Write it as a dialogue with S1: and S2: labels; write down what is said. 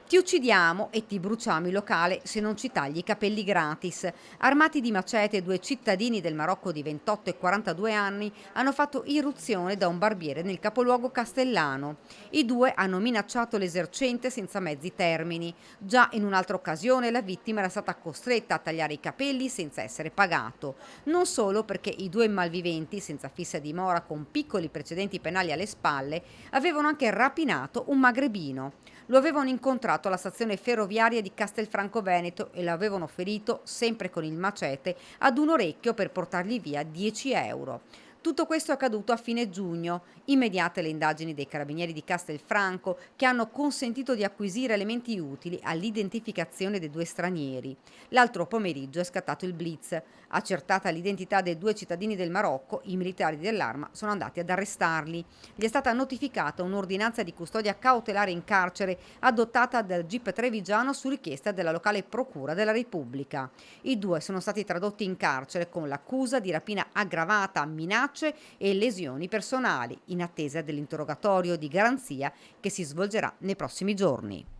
S1: Ti uccidiamo e ti bruciamo il locale se non ci tagli i capelli gratis. Armati di macete, due cittadini del Marocco di 28 e 42 anni hanno fatto irruzione da un barbiere nel capoluogo castellano. I due hanno minacciato l'esercente senza mezzi termini. Già in un'altra occasione la vittima era stata costretta a tagliare i capelli senza essere pagato. Non solo perché i due malviventi, senza fissa dimora con piccoli precedenti penali alle spalle, avevano anche rapinato un magrebino. Lo avevano incontrato alla stazione ferroviaria di Castelfranco Veneto e lo avevano ferito, sempre con il macete, ad un orecchio per portargli via 10 euro. Tutto questo è accaduto a fine giugno, immediate le indagini dei carabinieri di Castelfranco che hanno consentito di acquisire elementi utili all'identificazione dei due stranieri. L'altro pomeriggio è scattato il blitz. Accertata l'identità dei due cittadini del Marocco, i militari dell'Arma sono andati ad arrestarli. Gli è stata notificata un'ordinanza di custodia cautelare in carcere adottata dal GIP Trevigiano su richiesta della locale Procura della Repubblica. I due sono stati tradotti in carcere con l'accusa di rapina aggravata, minacce e lesioni personali, in attesa dell'interrogatorio di garanzia che si svolgerà nei prossimi giorni.